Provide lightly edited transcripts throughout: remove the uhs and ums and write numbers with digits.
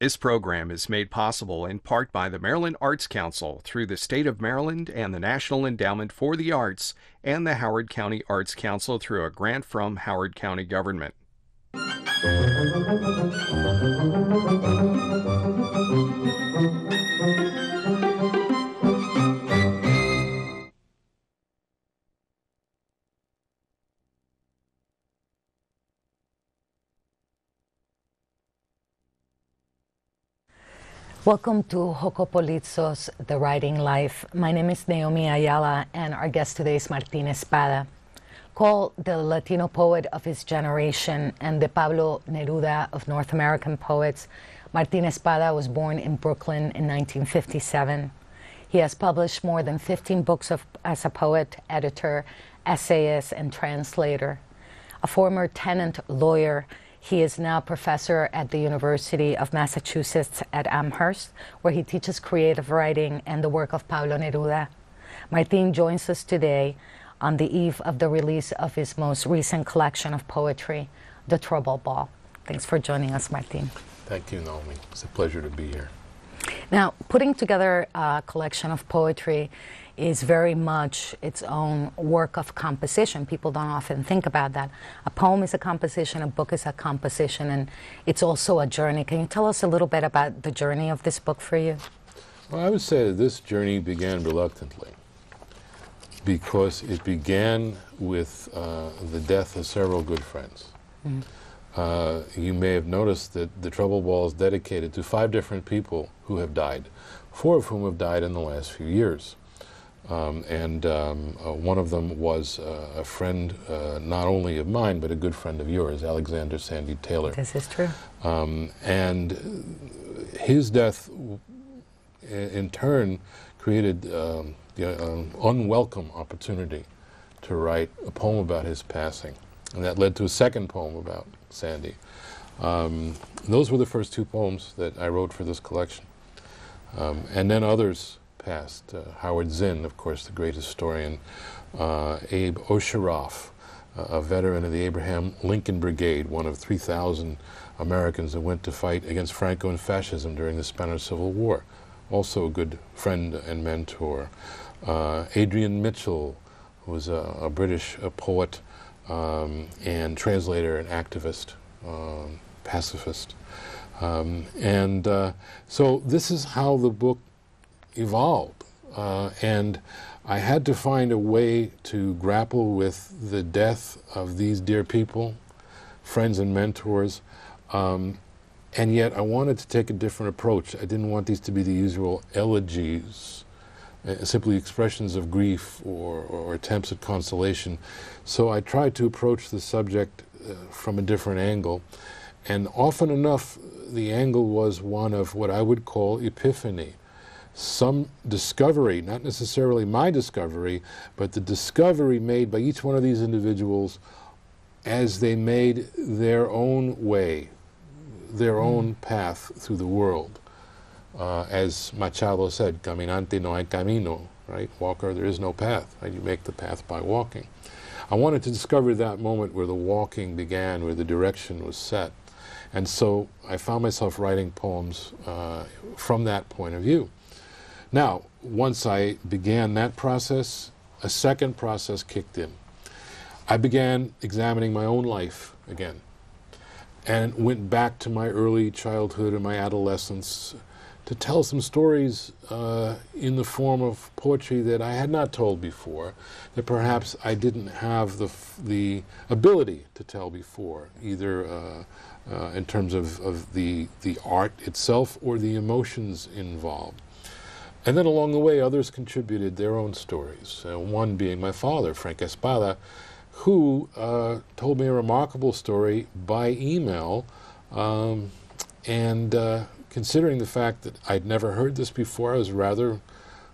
This program is made possible in part by the Maryland Arts Council through the State of Maryland and the National Endowment for the Arts and the Howard County Arts Council through a grant from Howard County government. Welcome to HoCoPoLitSo's The Writing Life. My name is Naomi Ayala, and our guest today is Martín Espada. Called the Latino poet of his generation and the Pablo Neruda of North American poets, Martín Espada was born in Brooklyn in 1957. He has published more than 15 books as a poet, editor, essayist, and translator. A former tenant lawyer, he is now professor at the University of Massachusetts at Amherst, where he teaches creative writing and the work of Pablo Neruda. Martín joins us today on the eve of the release of his most recent collection of poetry, The Trouble Ball. Thanks for joining us, Martín. Thank you, Naomi. It's a pleasure to be here. Now, putting together a collection of poetry is very much its own work of composition. People don't often think about that. A poem is a composition, a book is a composition, and it's also a journey. Can you tell us a little bit about the journey of this book for you? Well, I would say that this journey began reluctantly because it began with the death of several good friends. You may have noticed that The Trouble Ball is dedicated to 5 different people who have died, 4 of whom have died in the last few years. One of them was a friend, not only of mine, but a good friend of yours, Alexander Sandy Taylor. This is true. And his death, in turn, created the unwelcome opportunity to write a poem about his passing. And that led to a second poem about Sandy. Those were the first 2 poems that I wrote for this collection. And then others passed. Howard Zinn, of course, the great historian, Abe Osheroff, a veteran of the Abraham Lincoln Brigade, one of 3,000 Americans that went to fight against Franco and fascism during the Spanish Civil War, also a good friend and mentor. Adrian Mitchell, who was a British poet and translator and activist, pacifist. So this is how the book evolved, and I had to find a way to grapple with the death of these dear people, friends and mentors, and yet I wanted to take a different approach. I didn't want these to be the usual elegies, simply expressions of grief or attempts at consolation. So I tried to approach the subject from a different angle, and often enough the angle was one of what I would call epiphany. Some discovery, not necessarily my discovery, but the discovery made by each one of these individuals as they made their own way, their own path through the world. As Machado said, caminante no hay camino, right? Walker, there is no path, right? You make the path by walking. I wanted to discover that moment where the walking began, where the direction was set. And so I found myself writing poems from that point of view. Now, once I began that process, a second process kicked in. I began examining my own life again and went back to my early childhood and my adolescence to tell some stories in the form of poetry that I had not told before, that perhaps I didn't have the ability to tell before, either in terms of the art itself or the emotions involved. And then along the way, others contributed their own stories, one being my father, Frank Espada, who told me a remarkable story by email, considering the fact that I'd never heard this before, I was rather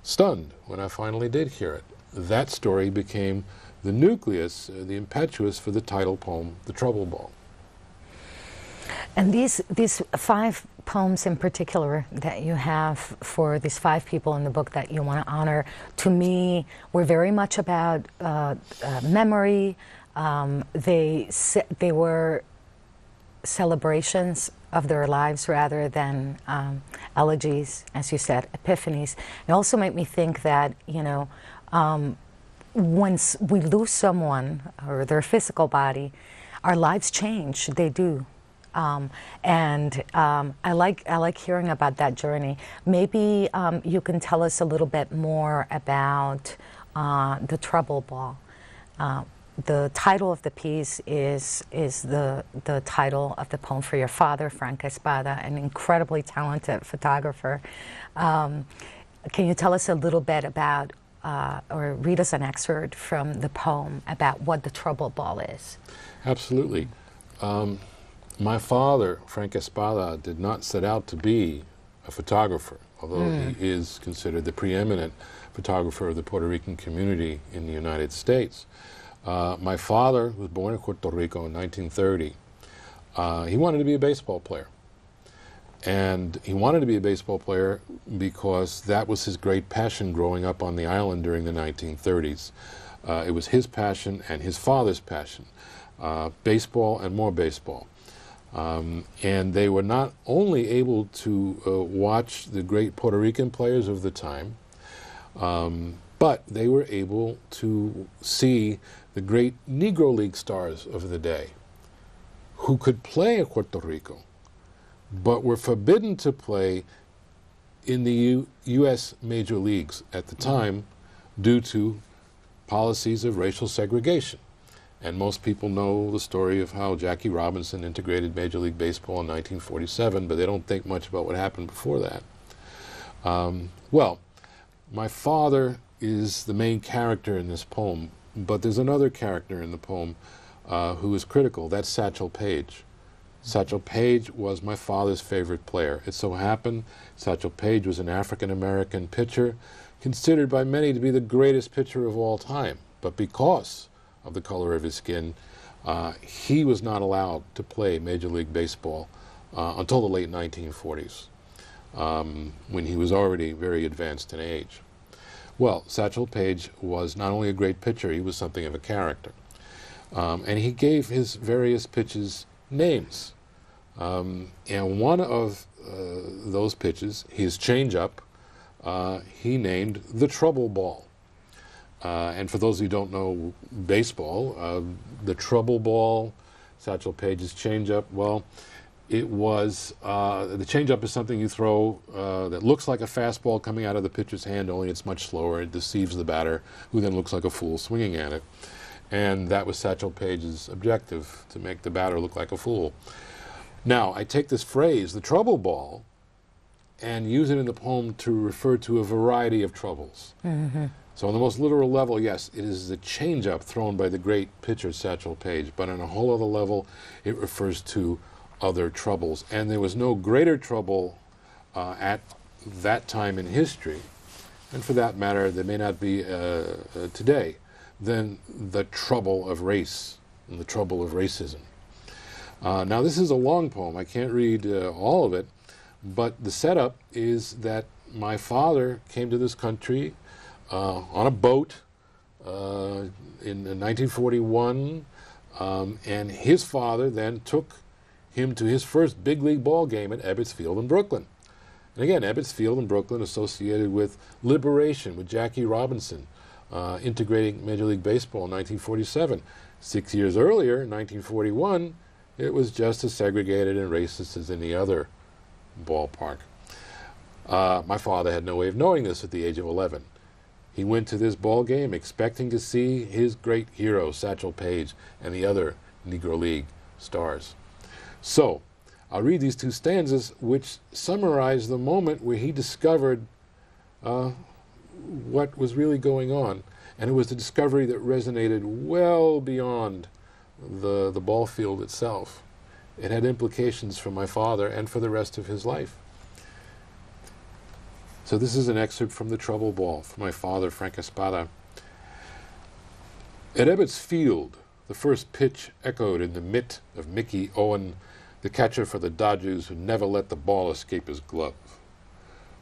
stunned when I finally did hear it. That story became the nucleus, the impetus for the title poem, The Trouble Ball. And these 5 poems in particular that you have for these 5 people in the book that you want to honor, to me, were very much about memory. They were celebrations of their lives rather than elegies, as you said, epiphanies. It also made me think that, you know, once we lose someone or their physical body, our lives change. They do. I like hearing about that journey. Maybe you can tell us a little bit more about the Trouble Ball. The title of the piece is the title of the poem for your father, Frank Espada, an incredibly talented photographer. Can you tell us a little bit about, or read us an excerpt from the poem about what the Trouble Ball is? Absolutely. My father, Frank Espada, did not set out to be a photographer, although he is considered the preeminent photographer of the Puerto Rican community in the United States. My father was born in Puerto Rico in 1930. He wanted to be a baseball player. And he wanted to be a baseball player because that was his great passion growing up on the island during the 1930s. It was his passion and his father's passion, baseball and more baseball. And they were not only able to watch the great Puerto Rican players of the time, but they were able to see the great Negro League stars of the day who could play in Puerto Rico, but were forbidden to play in the U.S. major leagues at the time due to policies of racial segregation. And most people know the story of how Jackie Robinson integrated Major League Baseball in 1947, but they don't think much about what happened before that. Well, my father is the main character in this poem, but there's another character in the poem who is critical. That's Satchel Paige. Satchel Paige was my father's favorite player. It so happened Satchel Paige was an African-American pitcher, considered by many to be the greatest pitcher of all time. But because of the color of his skin, he was not allowed to play Major League Baseball until the late 1940s, when he was already very advanced in age. Well, Satchel Paige was not only a great pitcher, he was something of a character. And he gave his various pitches names. And one of those pitches, his changeup, he named the Trouble Ball. And for those who don't know baseball, the Trouble Ball, Satchel Paige's changeup, well, it was, the changeup is something you throw that looks like a fastball coming out of the pitcher's hand, only it's much slower. It deceives the batter, who then looks like a fool swinging at it. And that was Satchel Paige's objective, to make the batter look like a fool. Now, I take this phrase, the Trouble Ball, and use it in the poem to refer to a variety of troubles. Mm-hmm. So on the most literal level, yes, it is the changeup thrown by the great pitcher Satchel Paige, but on a whole other level, it refers to other troubles. And there was no greater trouble at that time in history, and for that matter, there may not be today, than the trouble of race and the trouble of racism. Now, this is a long poem. I can't read all of it, but the setup is that my father came to this country on a boat in 1941, and his father then took him to his first big league ball game at Ebbets Field in Brooklyn. And again, Ebbets Field in Brooklyn associated with liberation, with Jackie Robinson integrating Major League Baseball in 1947. 6 years earlier, in 1941, it was just as segregated and racist as any other ballpark. My father had no way of knowing this at the age of 11. He went to this ball game expecting to see his great hero, Satchel Paige, and the other Negro League stars. So, I'll read these two stanzas which summarize the moment where he discovered what was really going on. And it was the discovery that resonated well beyond the ball field itself. It had implications for my father and for the rest of his life. So this is an excerpt from the Trouble Ball for my father, Frank Espada. At Ebbets Field, the first pitch echoed in the mitt of Mickey Owen, the catcher for the Dodgers who never let the ball escape his glove.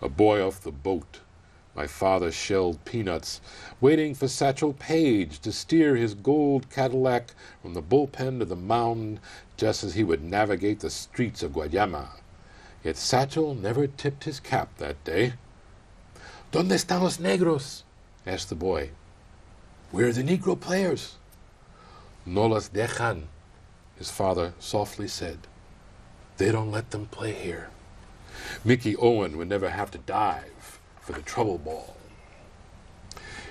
A boy off the boat, My father shelled peanuts, waiting for Satchel Paige to steer his gold Cadillac from the bullpen to the mound, just as he would navigate the streets of Guayama. Yet Satchel never tipped his cap that day. "¿Dónde están los negros?" asked the boy. "Where are the Negro players?" "No las dejan," his father softly said. "They don't let them play here." Mickey Owen would never have to dive for the trouble ball.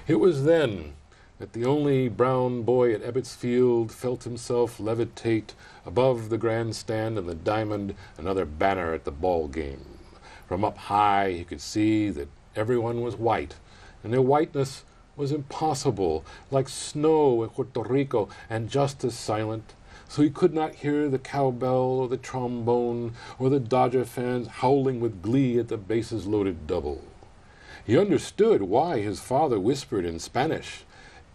It was then that the only brown boy at Ebbets Field felt himself levitate above the grandstand and the diamond, another banner at the ball game. From up high he could see that everyone was white, and their whiteness was impossible, like snow in Puerto Rico, and just as silent. So he could not hear the cowbell or the trombone or the Dodger fans howling with glee at the bases loaded double. He understood why his father whispered in Spanish,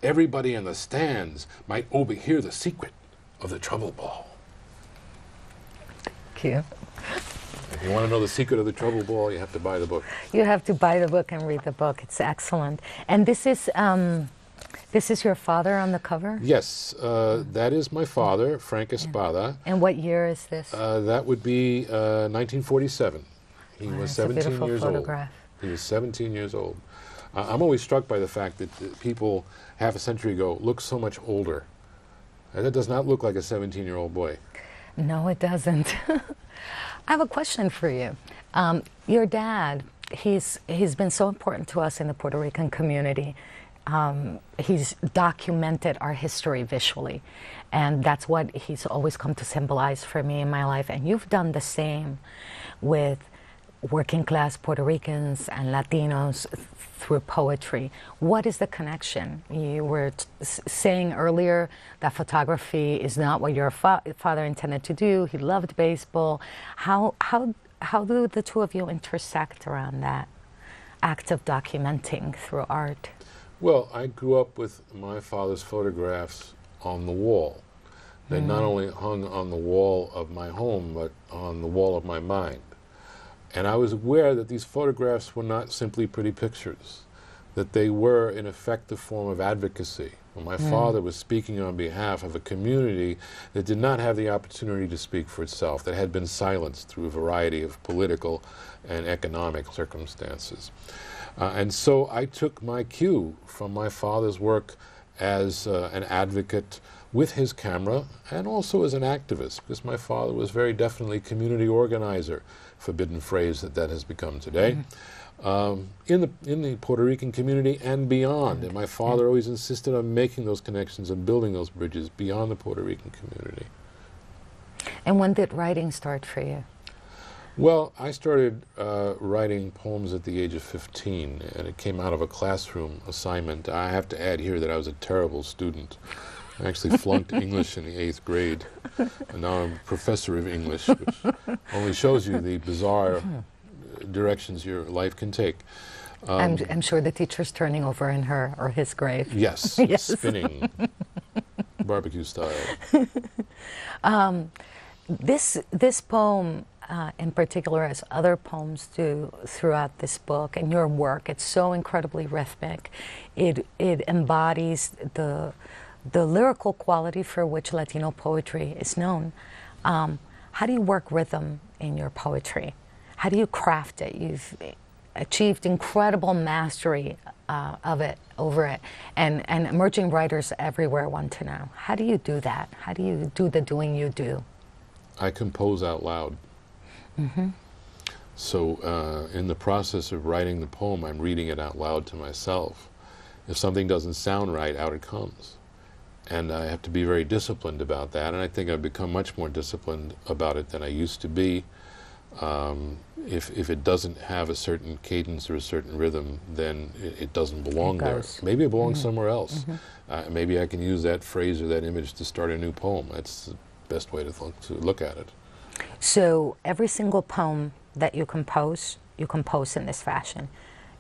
everybody in the stands might overhear the secret of the trouble ball. Thank you. If you want to know the secret of the trouble ball, you have to buy the book. You have to buy the book and read the book. It's excellent. And this is your father on the cover? Yes, that is my father, Frank Espada. And what year is this? That would be 1947. He was 17 years photograph. old. He was 17 years old. I'm always struck by the fact that people half a century ago look so much older. That does not look like a 17-year-old boy. No, it doesn't. I have a question for you. Your dad, he's been so important to us in the Puerto Rican community. He's documented our history visually, and that's what he's always come to symbolize for me in my life. And you've done the same with working class Puerto Ricans and Latinos through poetry. What is the connection? You were saying earlier that photography is not what your father intended to do. He loved baseball. How do the two of you intersect around that act of documenting through art? Well, I grew up with my father's photographs on the wall. They not only hung on the wall of my home, but on the wall of my mind. And I was aware that these photographs were not simply pretty pictures, that they were, in effect, a form of advocacy. Well, my father was speaking on behalf of a community that did not have the opportunity to speak for itself, that had been silenced through a variety of political and economic circumstances. And so I took my cue from my father's work as an advocate with his camera and also as an activist, because my father was very definitely community organizer, forbidden phrase that has become today, in the Puerto Rican community and beyond. And my father always insisted on making those connections and building those bridges beyond the Puerto Rican community. And when did writing start for you? Well, I started writing poems at the age of 15, and it came out of a classroom assignment. I have to add here that I was a terrible student. I actually flunked English in the 8th grade, and now I'm a professor of English, which only shows you the bizarre directions your life can take. I'm sure the teacher's turning over in her or his grave. Yes, yes. Spinning, barbecue style. This poem in particular, as other poems do throughout this book and your work, it's so incredibly rhythmic. It embodies the lyrical quality for which Latino poetry is known. How do you work rhythm in your poetry? How do you craft it? You've achieved incredible mastery of it, over it, and emerging writers everywhere want to know. How do you do that? How do you do the doing you do? I compose out loud. So in the process of writing the poem, I'm reading it out loud to myself. If something doesn't sound right, out it comes. And I have to be very disciplined about that, and I think I've become much more disciplined about it than I used to be. If it doesn't have a certain cadence or a certain rhythm, then it doesn't belong there. Maybe it belongs somewhere else. Maybe I can use that phrase or that image to start a new poem. That's the best way to look at it. So every single poem that you compose in this fashion.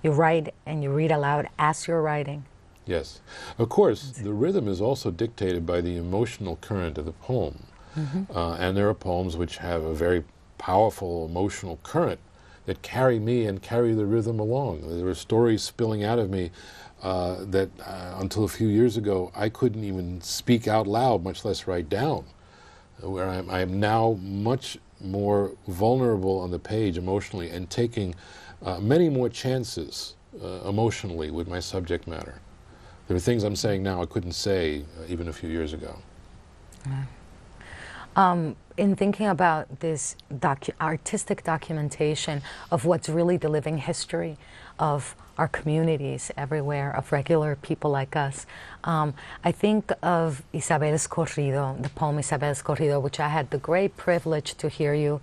You write and you read aloud as you're writing. Yes. Of course, the rhythm is also dictated by the emotional current of the poem. And there are poems which have a very powerful emotional current that carry me and carry the rhythm along. There were stories spilling out of me that until a few years ago I couldn't even speak out loud, much less write down, where I am now much more vulnerable on the page emotionally and taking many more chances emotionally with my subject matter. There are things I'm saying now I couldn't say even a few years ago. In thinking about this artistic documentation of what's really the living history of our communities everywhere, of regular people like us, I think of Isabel's Corrido, the poem Isabel's Corrido, which I had the great privilege to hear you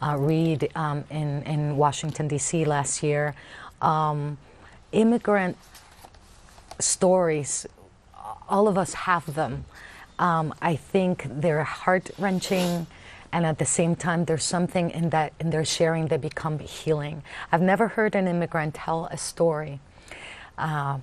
read in Washington, D.C. last year. Immigrant stories, all of us have them. I think they're heart-wrenching, and at the same time there's something in their sharing that become healing. I've never heard an immigrant tell a story, tell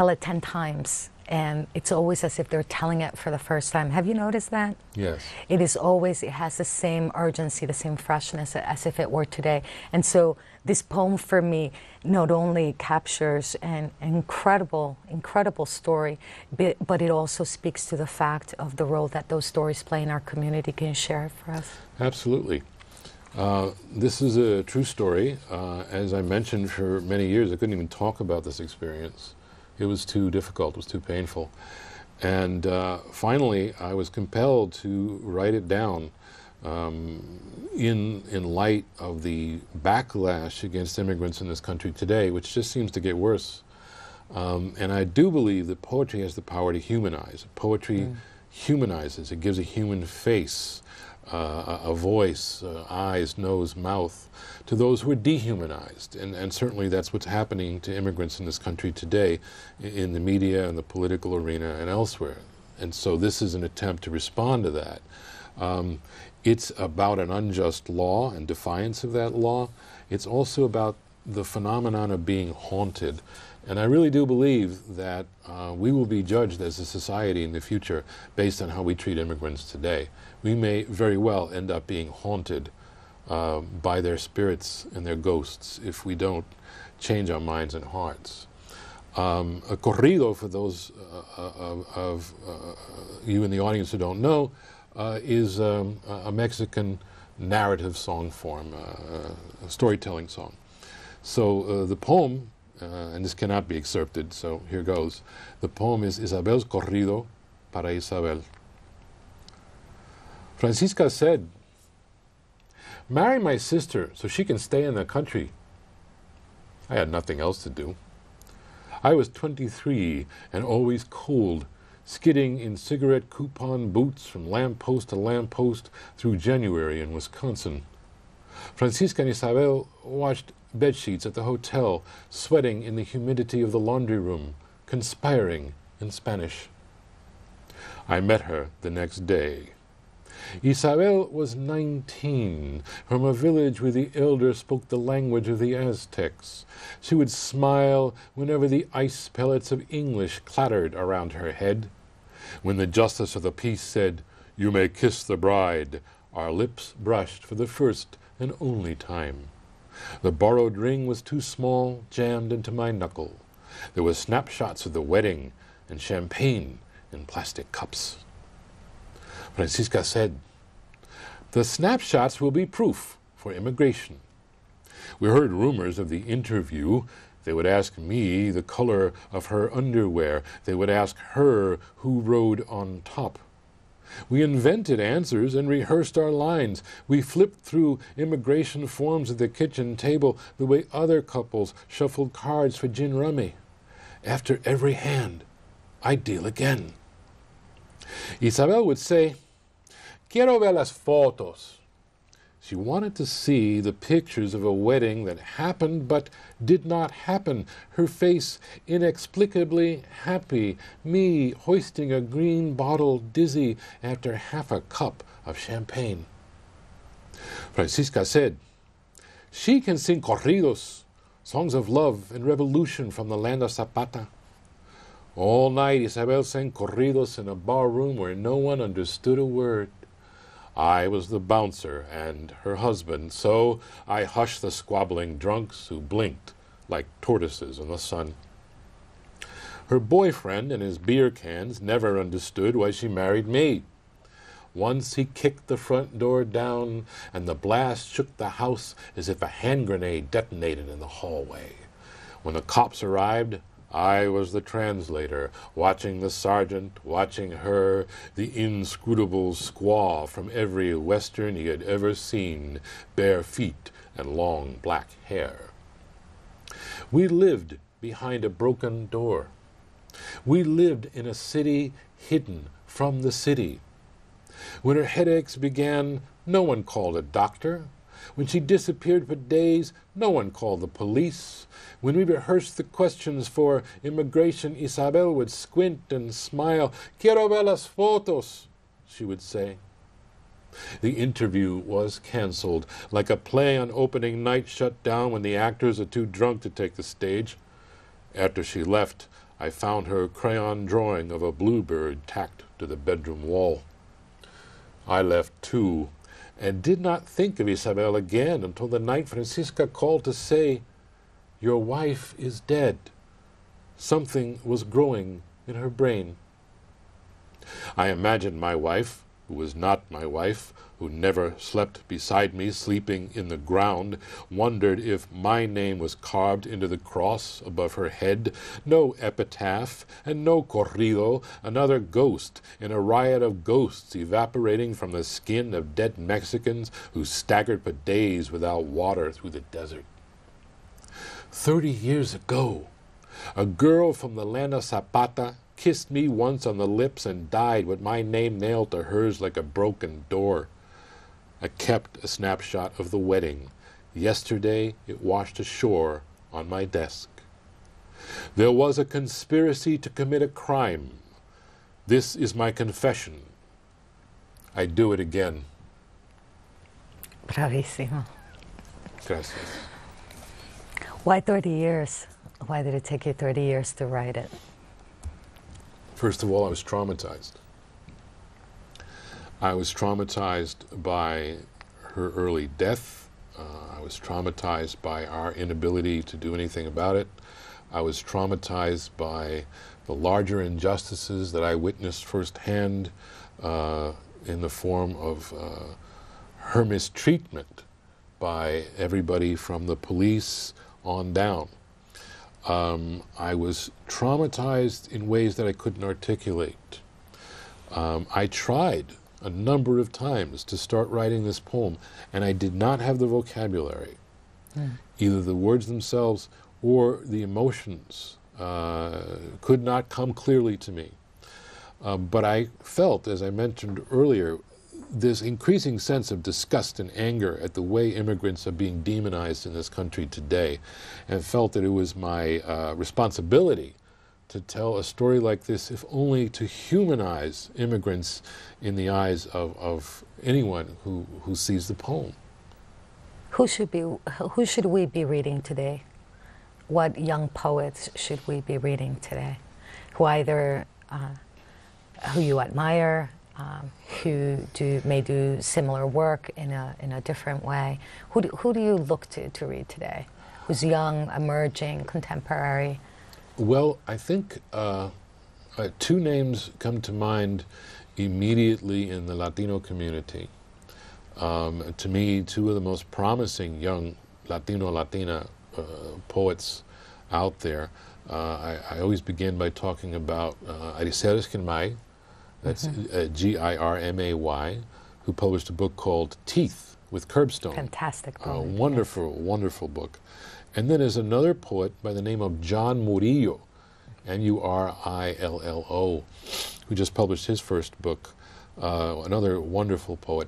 it 10 times, and it's always as if they're telling it for the first time. Have you noticed that? Yes. It has the same urgency, the same freshness as if it were today. And so this poem for me not only captures an incredible, incredible story, but it also speaks to the fact of the role that those stories play in our community. Can you share it for us? Absolutely. This is a true story. As I mentioned, for many years I couldn't even talk about this experience. It was too difficult, it was too painful. And finally I was compelled to write it down in light of the backlash against immigrants in this country today, which just seems to get worse. And I do believe that poetry has the power to humanize. Poetry humanizes, it gives a human face, a voice, eyes, nose, mouth, to those who are dehumanized. And certainly that's what's happening to immigrants in this country today, in the media and the political arena and elsewhere. And so this is an attempt to respond to that. It's about an unjust law and defiance of that law. It's also about the phenomenon of being haunted. And I really do believe that we will be judged as a society in the future based on how we treat immigrants today. We may very well end up being haunted by their spirits and their ghosts if we don't change our minds and hearts. A corrido, for those of you in the audience who don't know, is a Mexican narrative song form, a storytelling song. So the poem, and this cannot be excerpted, so here goes. The poem is Isabel's Corrido para Isabel. Francisca said, "Marry my sister so she can stay in the country." I had nothing else to do. I was 23 and always cold, skidding in cigarette coupon boots from lamppost to lamppost through January in Wisconsin. Francisca and Isabel washed bedsheets at the hotel, sweating in the humidity of the laundry room, conspiring in Spanish. I met her the next day. Isabel was 19, from a village where the elder spoke the language of the Aztecs. She would smile whenever the ice pellets of English clattered around her head. When the justice of the peace said, "You may kiss the bride," our lips brushed for the first and only time. The borrowed ring was too small, jammed into my knuckle. There were snapshots of the wedding and champagne in plastic cups. Francisca said, "The snapshots will be proof for immigration." We heard rumors of the interview. They would ask me the color of her underwear. They would ask her who rode on top. We invented answers and rehearsed our lines. We flipped through immigration forms at the kitchen table the way other couples shuffled cards for gin rummy. After every hand, I'd deal again. Isabel would say, "Quiero ver las fotos." She wanted to see the pictures of a wedding that happened but did not happen. Her face inexplicably happy, me hoisting a green bottle dizzy after half a cup of champagne. Francisca said, "She can sing corridos, songs of love and revolution from the land of Zapata." All night Isabel sang corridos in a bar room where no one understood a word. I was the bouncer and her husband, so I hushed the squabbling drunks who blinked like tortoises in the sun. Her boyfriend and his beer cans never understood why she married me. Once he kicked the front door down, and the blast shook the house as if a hand grenade detonated in the hallway. When the cops arrived, I was the translator, watching the sergeant, watching her, the inscrutable squaw from every Western he had ever seen, bare feet and long black hair. We lived behind a broken door. We lived in a city hidden from the city. When her headaches began, no one called a doctor. When she disappeared for days, no one called the police. When we rehearsed the questions for immigration, Isabel would squint and smile. "Quiero ver las fotos," she would say. The interview was canceled, like a play on opening night shut down when the actors are too drunk to take the stage. After she left, I found her crayon drawing of a bluebird tacked to the bedroom wall. I left too, and did not think of Isabel again until the night Francisca called to say, "Your wife is dead." Something was growing in her brain. I imagined my wife, who was not my wife, who never slept beside me, sleeping in the ground, wondered if my name was carved into the cross above her head. No epitaph, and no corrido, another ghost in a riot of ghosts evaporating from the skin of dead Mexicans who staggered for days without water through the desert. 30 years ago, a girl from the land of Zapata kissed me once on the lips and died with my name nailed to hers like a broken door. I kept a snapshot of the wedding. Yesterday it washed ashore on my desk. There was a conspiracy to commit a crime. This is my confession. I do it again. Bravísimo. Gracias. Why 30 years? Why did it take you 30 years to write it? First of all, I was traumatized. I was traumatized by her early death. I was traumatized by our inability to do anything about it. I was traumatized by the larger injustices that I witnessed firsthand in the form of her mistreatment by everybody from the police on down. I was traumatized in ways that I couldn't articulate. I tried a number of times to start writing this poem, and I did not have the vocabulary, either the words themselves or the emotions could not come clearly to me. But I felt, as I mentioned earlier, this increasing sense of disgust and anger at the way immigrants are being demonized in this country today, and felt that it was my responsibility to tell a story like this, if only to humanize immigrants in the eyes of anyone who sees the poem. Who should we be reading today? What young poets should we be reading today? Who either who you admire, who may do similar work in a different way. Who do you look to read today? Who's young, emerging, contemporary? Well, I think two names come to mind immediately in the Latino community. To me, two of the most promising young Latina poets out there. I always begin by talking about Isabel, that's Girmay, who published a book called Teeth with Curbstone. Fantastic book. A wonderful, wonderful book. And then there's another poet by the name of John Murillo, Murillo, who just published his first book, another wonderful poet.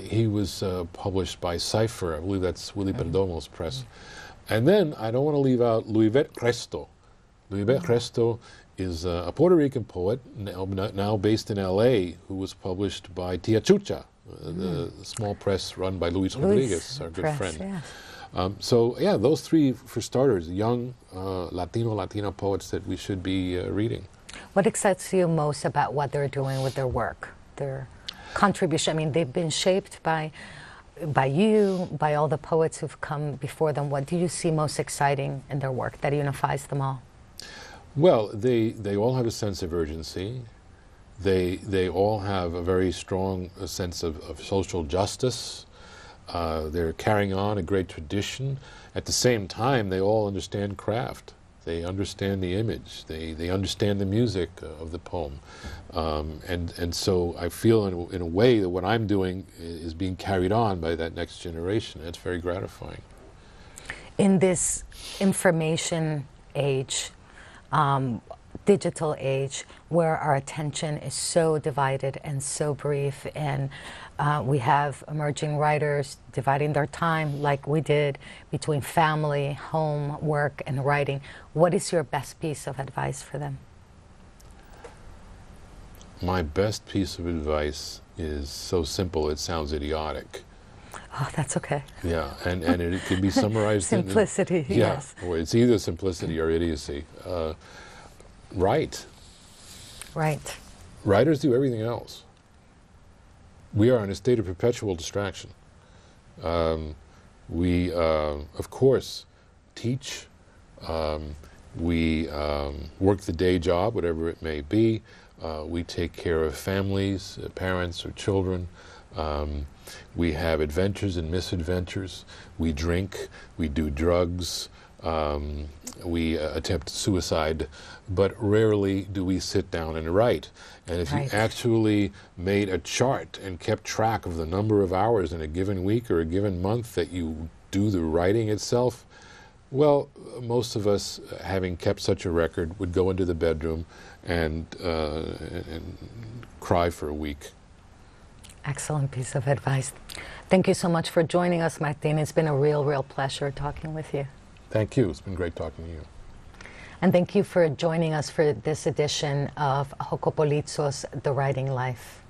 He was published by Cipher, I believe that's Willie Perdomo's press. And then I don't want to leave out Luisbeth Cresto. Luisbeth Cresto is a Puerto Rican poet, now based in LA, who was published by Tia Chucha, the small press run by Luis Rodriguez, our good friend. Yes. So yeah, those three for starters, young Latina poets that we should be reading. What excites you most about what they're doing with their work? contribution? I mean, they've been shaped by you, by all the poets who've come before them. What do you see most exciting in their work that unifies them all? Well, they all have a sense of urgency. They all have a very strong sense of social justice. They're carrying on a great tradition. At the same time, they all understand craft. They understand the image. They understand the music of the poem. And so I feel in a way that what I'm doing is being carried on by that next generation. It's very gratifying. In this information age, digital age, where our attention is so divided and so brief, and we have emerging writers dividing their time like we did between family, home, work, and writing. What is your best piece of advice for them? My best piece of advice is so simple it sounds idiotic. Oh, that's okay. Yeah, and it can be summarized simplicity, in... yes. Well, it's either simplicity or idiocy. Write. Right. Writers do everything else. We are in a state of perpetual distraction. We, of course, teach. We work the day job, whatever it may be. We take care of families, parents or children. We have adventures and misadventures. We drink. We do drugs. We attempt suicide, but rarely do we sit down and write. And if you actually made a chart and kept track of the number of hours in a given week or a given month that you do the writing itself, well, most of us, having kept such a record, would go into the bedroom and cry for a week. Excellent piece of advice. Thank you so much for joining us, Martín. It's been a real pleasure talking with you. Thank you. It's been great talking to you. And thank you for joining us for this edition of HoCoPoLitSo's The Writing Life.